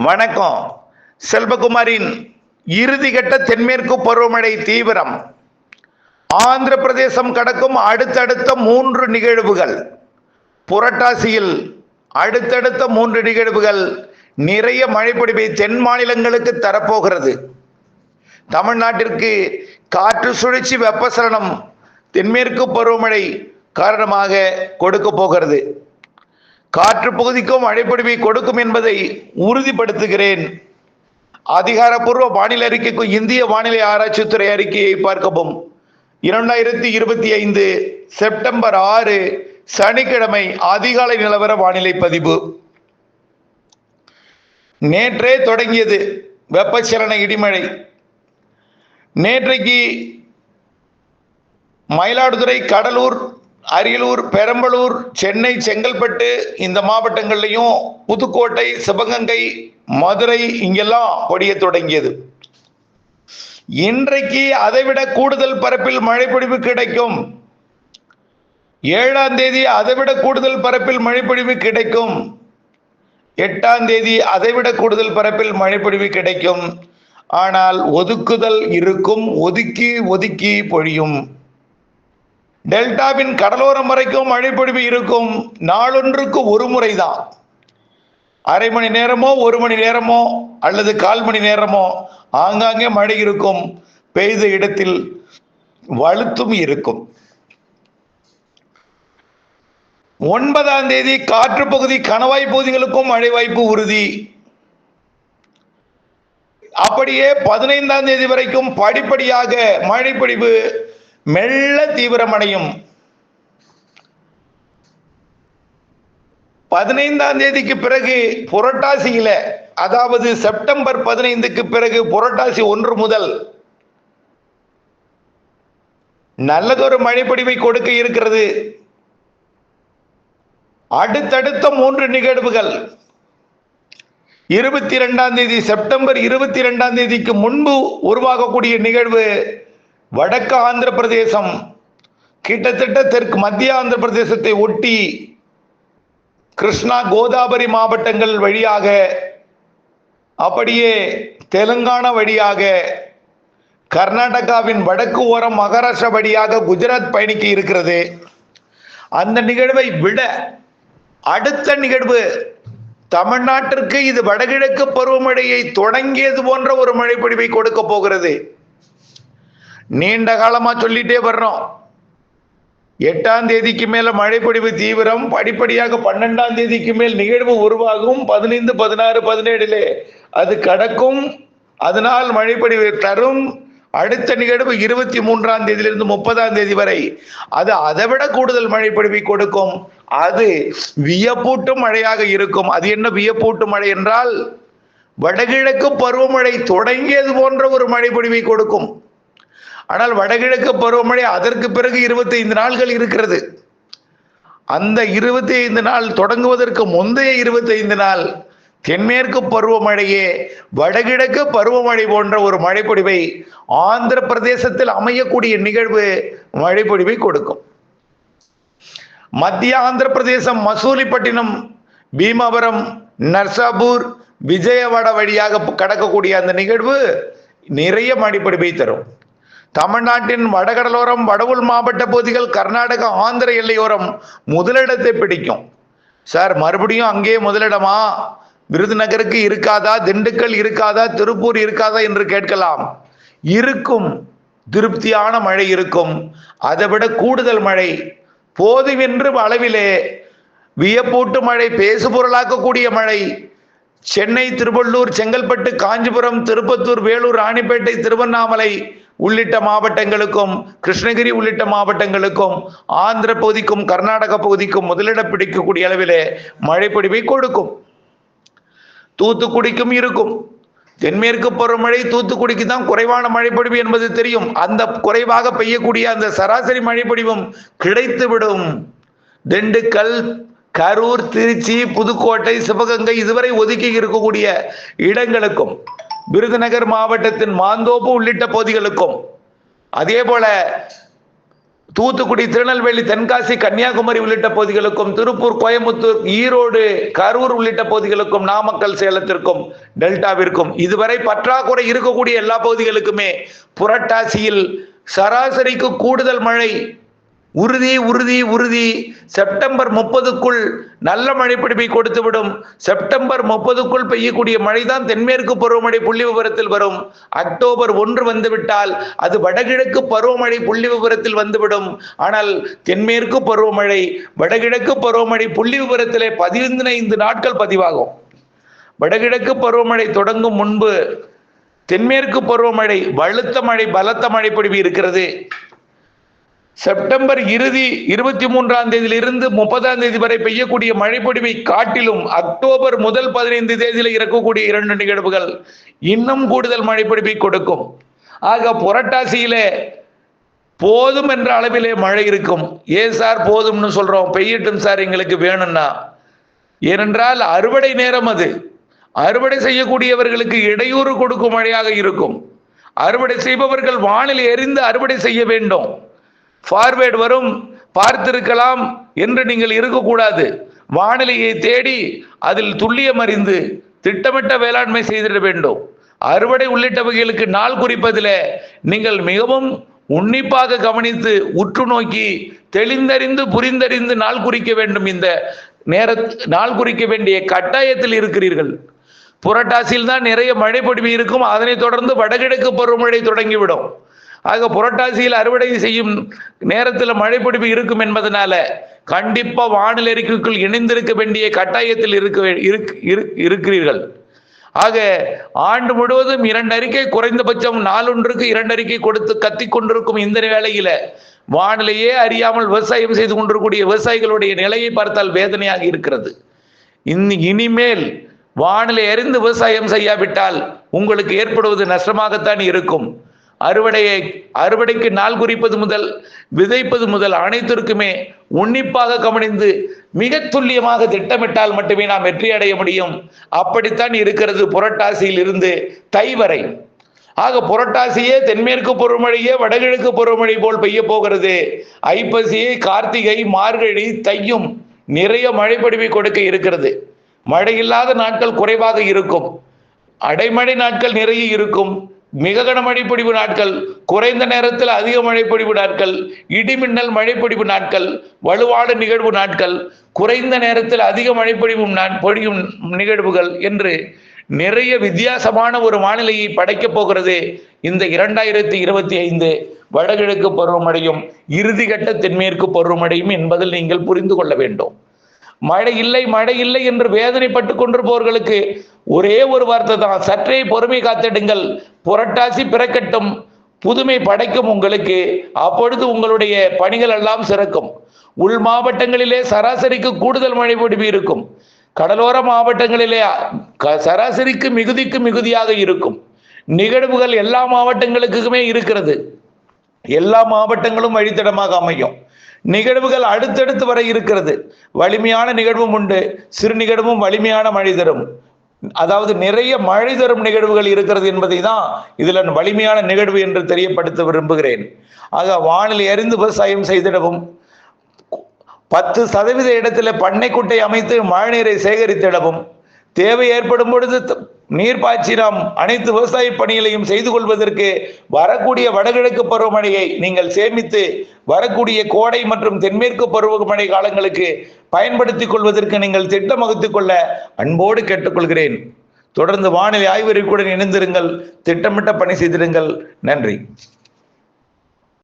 வணக்கம். செல்வகுமாரின் இறுதிக்கட்ட தென்மேற்கு பருவமழை தீவிரம். ஆந்திர பிரதேசம் கடக்கும் அடுத்தடுத்த 3 நிகழ்வுகள். புரட்டாசியில் அடுத்தடுத்த 3 நிகழ்வுகள் நிறைய மழைப்பொழிவை தென் மாநிலங்களுக்கு தரப்போகிறது. தமிழ்நாட்டிற்கு காற்று சுழற்சி வெப்பசலனம் தென்மேற்கு பருவமழை காரணமாக கொடுக்க போகிறது. காற்று பகுதிக்கும் மழைப்பொழிவை கொடுக்கும் என்பதை உறுதிப்படுத்துகிறேன். அதிகாரப்பூர்வ வானிலை அறிக்கைக்கு இந்திய வானிலை ஆராய்ச்சித்துறை அறிக்கையை பார்க்கவும். 2025 செப்டம்பர் 6 சனிக்கிழமை அதிகாலை நிலவர வானிலை பதிவு. நேற்றே தொடங்கியது வெப்பச்சலன இடிமழை. நேற்றைக்கு மயிலாடுதுறை, கடலூர், அரியலூர், பெரம்பலூர், சென்னை, செங்கல்பட்டு இந்த மாவட்டங்கள்லையும், புதுக்கோட்டை, சிவகங்கை, மதுரை இங்கெல்லாம் பொழிய தொடங்கியது. இன்றைக்கு அதைவிட கூடுதல் பரப்பில் மழைப்பொழிவு கிடைக்கும். 7ஆம் தேதி அதைவிட கூடுதல் பரப்பில் மழைப்பொழிவு கிடைக்கும். 8ஆம் தேதி அதைவிட கூடுதல் பரப்பில் மழைப்பொழிவு கிடைக்கும். ஆனால் ஒதுக்குதல் இருக்கும். ஒதுக்கி ஒதுக்கி பொழியும். டெல்டாவின் கடலோரம் வரைக்கும் மழைப்பொழிவு இருக்கும். நாளொன்றுக்கு ஒரு முறைதான். அரை மணி நேரமோ 1 மணி நேரமோ அல்லது 1/4 மணி நேரமோ ஆங்காங்கே மழை இருக்கும். பெய்த இடத்தில் வலுத்தும் இருக்கும். 9ஆம் தேதி காற்று பகுதி, கணவாய் பகுதிகளுக்கும் மழை வாய்ப்பு உறுதி. அப்படியே 15ஆம் தேதி வரைக்கும் படிப்படியாக மழைப்பொழிவு மெல்ல தீவிரமடையும். 15ஆம் தேதிக்கு பிறகு புரட்டாசியில, அதாவது செப்டம்பர் 15க்கு பிறகு புரட்டாசி 1 முதல் நல்லதொரு மழைப்பொழிவை கொடுக்க இருக்கிறது. அடுத்தடுத்த 3 நிகழ்வுகள். 22ஆம் தேதி, செப்டம்பர் 22ஆம் தேதிக்கு முன்பு உருவாகக்கூடிய நிகழ்வு வடக்கு ஆந்திர பிரதேசம், கிட்டத்தட்ட தெற்கு மத்திய ஆந்திர பிரதேசத்தை ஒட்டி கிருஷ்ணா, கோதாவரி மாவட்டங்கள் வழியாக, அப்படியே தெலுங்கானா வழியாக, கர்நாடகாவின் வடக்கு ஓரம் மகாராஷ்டிரா வழியாக குஜராத் பயணிக்க இருக்கிறது. அந்த நிகழ்வை விட அடுத்த நிகழ்வு தமிழ்நாட்டிற்கு இது வடகிழக்கு பருவமழையை தொடங்கியது போன்ற ஒரு மழைப்பொழிவை கொடுக்க போகிறது. நீண்ட காலமா சொல்லிட்டே வர்றோம். 8ஆம் தேதிக்கு மேல மழைப்பொழிவு தீவிரம். படிப்படியாக 12ஆம் தேதிக்கு மேல் நிகழ்வு உருவாகும். 15, 16, 17 அது கடக்கும். அதனால் மழைப்பொழிவு தரும். அடுத்த நிகழ்வு 23ஆம் தேதியிலிருந்து 30ஆம் தேதி வரை அது அதைவிட கூடுதல் மழைப்பொழிவை கொடுக்கும். அது வியப்பூட்டும் மழையாக இருக்கும். அது என்ன வியப்பூட்டும் மழை என்றால், வடகிழக்கு பருவமழை தொடங்கியது போன்ற ஒரு மழைப்பொழிவை கொடுக்கும். ஆனால் வடகிழக்கு பருவமழை அதற்கு பிறகு 25 நாட்கள் இருக்கிறது. அந்த 25 நாள் தொடங்குவதற்கு முந்தைய 25 நாள் தென்மேற்கு பருவமழையே வடகிழக்கு பருவமழை போன்ற ஒரு மழைப்பொழிவை ஆந்திர பிரதேசத்தில் அமையக்கூடிய நிகழ்வு மழைப்பொழிவை கொடுக்கும். மத்திய ஆந்திர பிரதேசம், மசூலிப்பட்டினம், பீமாவரம், நர்சாபூர், விஜயவாடா வழியாக கடக்கக்கூடிய அந்த நிகழ்வு நிறைய மழைப்பொழிவை தரும். தமிழ்நாட்டின் வடகடலோரம், வடவுள் மாவட்ட பகுதிகள், கர்நாடகா, ஆந்திர எல்லையோரம் முதலிடத்தை பிடிக்கும். சார், மறுபடியும் அங்கேயே முதலிடமா? விருதுநகருக்கு இருக்காதா? திண்டுக்கல் இருக்காதா? திருப்பூர் இருக்காதா என்று கேட்கலாம். இருக்கும். திருப்தியான மழை இருக்கும். அதைவிட கூடுதல் மழை போதுமென்று அளவிலே வியப்பூட்டு மழை, பேசு பொருளாக்கக்கூடிய மழை சென்னை, திருவள்ளூர், செங்கல்பட்டு, காஞ்சிபுரம், திருப்பத்தூர், வேலூர், ராணிப்பேட்டை, திருவண்ணாமலை உள்ளிட்ட மாவட்டங்களுக்கும், கிருஷ்ணகிரி உள்ளிட்ட மாவட்டங்களுக்கும், ஆந்திர பகுதிக்கும், கர்நாடக பகுதிக்கும் முதலிடம் பிடிக்கக்கூடிய அளவிலே மழைப்பொழிவை கொடுக்கும். தூத்துக்குடிக்கும் இருக்கும். தென்மேற்கு பருவமழை தூத்துக்குடிக்கு தான் குறைவான மழைப்பொழிவு என்பது தெரியும். அந்த குறைவாக பெய்யக்கூடிய அந்த சராசரி மழைப்பொழிவும் கிடைத்துவிடும். திண்டுக்கல், கரூர், திருச்சி, புதுக்கோட்டை, சிவகங்கை இதுவரை ஒதுக்கி இருக்கக்கூடிய இடங்களுக்கும், விருதுநகர் மாவட்டத்தின் மாந்தோப்பு உள்ளிட்ட பகுதிகளுக்கும், அதே போல தூத்துக்குடி, திருநெல்வேலி, தென்காசி, கன்னியாகுமரி உள்ளிட்ட பகுதிகளுக்கும், திருப்பூர், கோயம்புத்தூர், ஈரோடு, கரூர் உள்ளிட்ட பகுதிகளுக்கும், நாமக்கல், சேலத்திற்கும், டெல்டாவிற்கும் இதுவரை பற்றாக்குறை இருக்கக்கூடிய எல்லா பகுதிகளுக்குமே புரட்டாசியில் சராசரிக்கு கூடுதல் மழை உறுதி உறுதி உறுதி. செப்டம்பர் 30க்குள் நல்ல மழைப்பிடிப்பை கொடுத்துவிடும். செப்டம்பர் 30க்குள் பெய்யக்கூடிய மழைதான் தென்மேற்கு பருவமழை புள்ளி விவரத்தில் வரும். அக்டோபர் 1 வந்துவிட்டால் அது வடகிழக்கு பருவமழை புள்ளி விவரத்தில் வந்துவிடும். ஆனால் தென்மேற்கு பருவமழை வடகிழக்கு பருவமழை புள்ளி விவரத்திலே 15 நாட்கள் பதிவாகும். வடகிழக்கு பருவமழை தொடங்கும் முன்பு தென்மேற்கு பருவமழை வலுத்த மழை பலத்த மழை பொழிவு இருக்கிறது. செப்டம்பர் இறுதி 23ஆம் தேதியிலிருந்து 30ஆம் தேதி வரை பெய்யக்கூடிய மழைப்பொழிவை காட்டிலும் அக்டோபர் முதல் 15 தேதியில் இறக்கக்கூடிய 2 நிகழ்வுகள் இன்னும் கூடுதல் மழைப்பொழிவை கொடுக்கும். ஆக புரட்டாசியிலே போதும் என்ற அளவிலே மழை இருக்கும். ஏன் சார் போதும்னு சொல்றோம்? பெய்யட்டும் சார், எங்களுக்கு வேணும்னா. ஏனென்றால் அறுவடை நேரம் அது. அறுவடை செய்யக்கூடியவர்களுக்கு இடையூறு கொடுக்கும் மழையாக இருக்கும். அறுவடை செய்பவர்கள் வானில் எறிந்து அறுவடை செய்ய வேண்டும். ஃபார்வேர்டு வரும், பார்த்திருக்கலாம் என்று நீங்கள் இருக்கக்கூடாது. வானிலையை தேடி அதில் துல்லியம் அறிந்து திட்டமிட்ட வேளாண்மை செய்திட வேண்டும். அறுவடை உள்ளிட்ட வகைகளுக்கு நாள் குறிப்பதில் நீங்கள் மிகவும் உன்னிப்பாக கவனித்து உற்று நோக்கி தெளிந்தறிந்து புரிந்தறிந்து நாள் குறிக்க வேண்டும். இந்த நாள் குறிக்க வேண்டிய கட்டாயத்தில் இருக்கிறீர்கள். புரட்டாசியில் தான் நிறைய மழை பொழிவு இருக்கும். அதனைத் தொடர்ந்து வடகிழக்கு பருவமழை தொடங்கிவிடும். ஆக புரட்டாசியில் அறுவடை செய்யும் நேரத்தில் மழை பொழிவு இருக்கும் என்பதனால கண்டிப்பா வானிலை அறிக்கைக்குள் இணைந்திருக்க வேண்டிய கட்டாயத்தில் இருக்கிறீர்கள். ஆக ஆண்டு முழுவதும் 2 அறிக்கை, குறைந்தபட்சம் நாளொன்றுக்கு 2 அறிக்கை கொடுத்து கத்திக் கொண்டிருக்கும் இந்த வேளையில வானிலையே அறியாமல் விவசாயம் செய்து கொண்டிருக்கூடிய விவசாயிகளுடைய நிலையை பார்த்தால் வேதனையாக இருக்கிறது. இனிமேல் வானிலை அறிந்து விவசாயம் செய்யாவிட்டால் உங்களுக்கு ஏற்படுவது நஷ்டமாகத்தான் இருக்கும். அறுவடைக்கு நாள் குறிப்பது முதல் விதைப்பது முதல் அனைத்திற்குமே உன்னிப்பாக கவனித்து மிக துல்லியமாக திட்டமிட்டால் மட்டுமே நாம் வெற்றி அடைய முடியும். அப்படித்தான் இருக்கிறது புரட்டாசியில் இருந்து தை வரை. ஆக புரட்டாசியே தென்மேற்கு பருவமழையே வடகிழக்கு பருவமழை போல் பெய்ய போகிறது. ஐப்பசியை, கார்த்திகை, மார்கழி, தையும் நிறைய மழைப்பொழிவை கொடுக்க இருக்கிறது. மழை இல்லாத நாட்கள் குறைவாக இருக்கும். அடைமழை நாட்கள் நிறைய இருக்கும். மிக கனமழை பொழிவு நாட்கள், குறைந்த நேரத்தில் அதிக மழை பொழிவு நாட்கள், இடிமின்னல் மழை பொழிவு நாட்கள், வலுவான நிகழ்வு நாட்கள், குறைந்த நேரத்தில் அதிக மழை பொழிவும் நிகழ்வுகள் என்று நிறைய வித்தியாசமான ஒரு வானிலையை படைக்கப் போகிறது இந்த 2025 வடகிழக்கு பருவமழையும் இறுதிக்கட்ட தென்மேற்கு பருவமழையும் என்பதில் நீங்கள் புரிந்து கொள்ள வேண்டும். மழை இல்லை என்று வேதனைப்பட்டு கொண்டிருப்பவர்களுக்கு ஒரே ஒரு வார்த்தை தான், சற்றே பொறுமை காத்திடுங்கள். புரட்டாசி பிறக்கட்டும், புதுமை படைக்கும் உங்களுக்கு. அப்பொழுது உங்களுடைய பணிகள் எல்லாம் சிறக்கும். உள் மாவட்டங்களிலே சராசரிக்கு கூடுதல் மழை பொழிவு இருக்கும். கடலோர மாவட்டங்களிலே சராசரிக்கு மிகுதியாக இருக்கும். நிகழ்வுகள் எல்லா மாவட்டங்களுக்குமே இருக்கிறது. எல்லா மாவட்டங்களும் வழித்தடமாக அமையும். நிகழ்வுகள் அடுத்தடுத்து வர இருக்கிறது. வலிமையான நிகழ்வும் உண்டு, சிறு நிகழ்வும் வலிமையான மழை தரும். அதாவது நிறைய மழை தரும் நிகழ்வுகள் இருக்கிறது என்பதை தான் இதுல வலிமையான நிகழ்வு என்று தெரியப்படுத்த விரும்புகிறேன். ஆக வானிலை அறிந்து விவசாயம் செய்திடவும், 10% இடத்துல பண்ணை குட்டை அமைத்து மழைநீரை சேகரித்திடவும், தேவை ஏற்படும் பொழுது நீர் பாய்ச்சி நாம் அனைத்து விவசாய பணிகளையும் செய்து கொள்வதற்கு வரக்கூடிய வடகிழக்கு பருவமழையை நீங்கள் சேமித்து வரக்கூடிய கோடை மற்றும் தென்மேற்கு பருவமழை காலங்களுக்கு பயன்படுத்திக் கொள்வதற்கு நீங்கள் திட்டம் வகுத்துக் கொள்ள அன்போடு கேட்டுக்கொள்கிறேன். தொடர்ந்து வானிலை ஆய்வறிக்கையுடன் இணைந்திருங்கள், திட்டமிட்ட பணி செய்திடுங்கள். நன்றி.